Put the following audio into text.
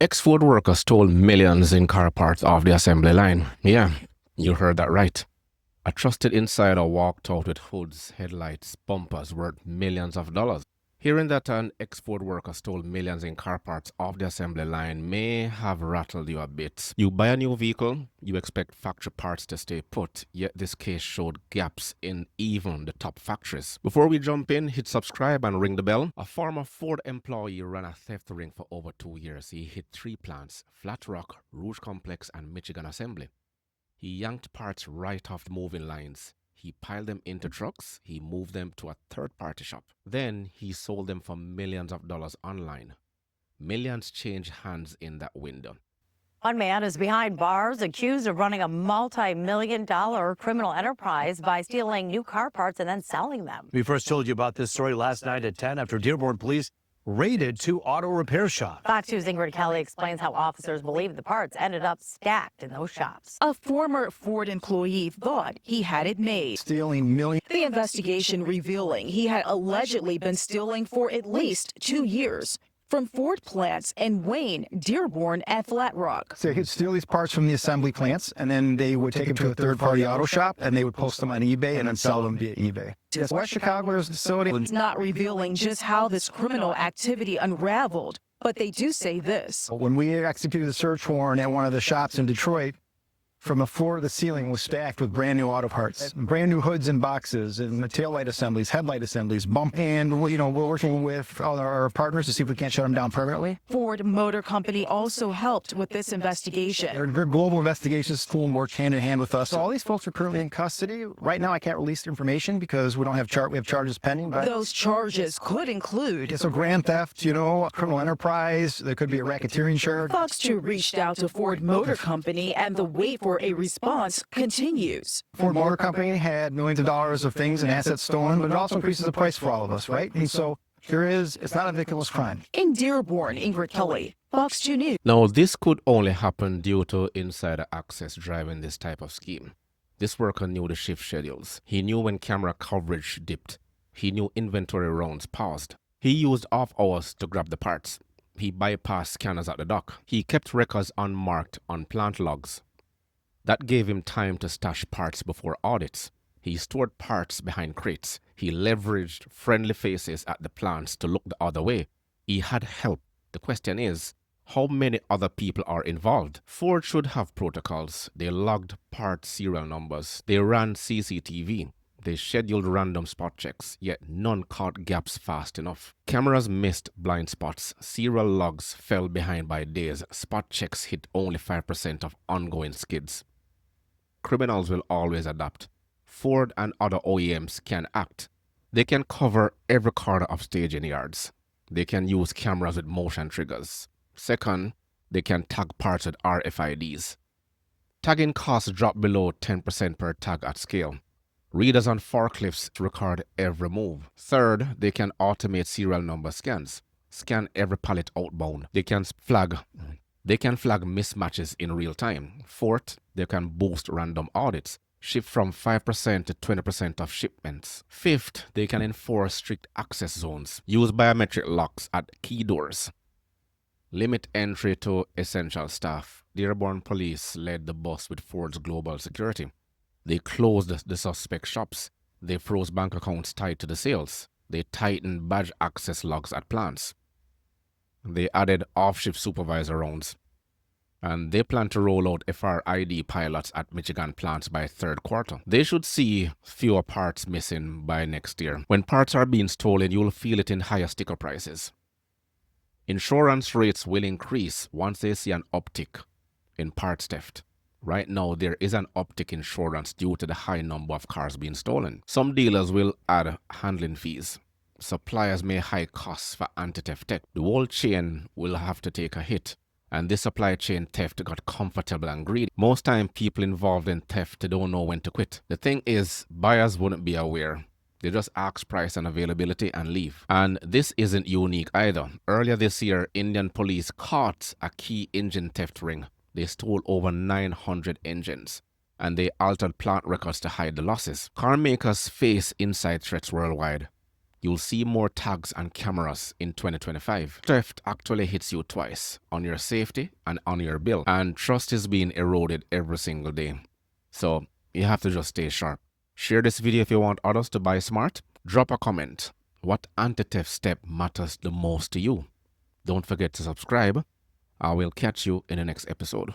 Ex-Ford worker stole millions in car parts off the assembly line. Yeah, you heard that right. A trusted insider walked out with hoods, headlights, bumpers worth millions of dollars. Hearing that an ex-Ford worker stole millions in car parts off the assembly line may have rattled you a bit. You buy a new vehicle, you expect factory parts to stay put, yet this case showed gaps in even the top factories. Before we jump in, hit subscribe and ring the bell. A former Ford employee ran a theft ring for over 2 years. He hit 3 plants: Flat Rock, Rouge Complex, and Michigan Assembly. He yanked parts right off the moving lines. He piled them into trucks. He moved them to a third-party shop. Then he sold them for millions of dollars online. Millions changed hands in that window. One man is behind bars, accused of running a multi-million-dollar criminal enterprise by stealing new car parts and then selling them. We first told you about this story last night at 10 after Dearborn police raided 2 auto repair shops. Fox 2's Ingrid Kelly explains how officers believe the parts ended up stacked in those shops. A former Ford employee thought he had it made. Stealing millions. The investigation revealing he had allegedly been stealing for at least 2 years from Ford plants in Wayne, Dearborn, and Flat Rock. So he'd steal these parts from the assembly plants, and then they would take them to a third-party auto shop, and they would post them on eBay and then sell them via eBay. West Chicago is the facility. It's not revealing just how this criminal activity unraveled, but they do say this. When we executed the search warrant at one of the shops in Detroit, from the floor to the ceiling was stacked with brand new auto parts, brand new hoods and boxes, and the taillight assemblies, headlight assemblies, and we're working with all our partners to see if we can't shut them down permanently. Ford Motor Company also helped with this investigation. Their global investigations team worked hand in hand with us. So all these folks are currently in custody. Right now, I can't release the information because we don't have we have charges pending. But those charges could include it's a grand theft, a criminal enterprise. There could be a racketeering charge. Fox 2 reached out to Ford Motor Company, and the wait for a response continues. Ford Motor Company had millions of dollars of things and assets stolen, but it also increases the price for all of us, right? And so it's not a victimless crime. In Dearborn, Ingrid Kelly, Fox 2 News. Now, this could only happen due to insider access driving this type of scheme. This worker knew the shift schedules. He knew when camera coverage dipped. He knew inventory rounds paused. He used off hours to grab the parts. He bypassed scanners at the dock. He kept records unmarked on plant logs. That gave him time to stash parts before audits. He stored parts behind crates. He leveraged friendly faces at the plants to look the other way. He had help. The question is, how many other people are involved? Ford should have protocols. They logged part serial numbers. They ran CCTV. They scheduled random spot checks, yet none caught gaps fast enough. Cameras missed blind spots. Serial logs fell behind by days. Spot checks hit only 5% of ongoing skids. Criminals will always adapt. Ford and other OEMs can act. They can cover every corner of staging yards. They can use cameras with motion triggers. Second, they can tag parts with RFIDs. Tagging costs drop below 10% per tag at scale. Readers on forklifts record every move. Third, they can automate serial number scans. Scan every pallet outbound. They can flag mismatches in real time. Fourth, they can boost random audits, shift from 5% to 20% of shipments. Fifth, they can enforce strict access zones, use biometric locks at key doors, limit entry to essential staff. Dearborn police led the bus with Ford's global security. They closed the suspect shops. They froze bank accounts tied to the sales. They tightened badge access logs at plants. They added off-shift supervisor rounds. And they plan to roll out FRID pilots at Michigan plants by third quarter. They should see fewer parts missing by next year. When parts are being stolen, you'll feel it in higher sticker prices. Insurance rates will increase once they see an uptick in parts theft. Right now, there is an uptick in insurance due to the high number of cars being stolen. Some dealers will add handling fees. Suppliers may hike costs for anti-theft tech. The whole chain will have to take a hit. And this supply chain theft got comfortable and greedy. Most time, people involved in theft, they don't know when to quit. The thing is, buyers wouldn't be aware. They just ask price and availability and leave. And this isn't unique either. Earlier this year, Indian police caught a key engine theft ring. They stole over 900 engines. And they altered plant records to hide the losses. Car makers face inside threats worldwide. You'll see more tags and cameras in 2025. Theft actually hits you twice, on your safety and on your bill. And trust is being eroded every single day. So you have to just stay sharp. Share this video if you want others to buy smart. Drop a comment. What anti-theft step matters the most to you? Don't forget to subscribe. I will catch you in the next episode.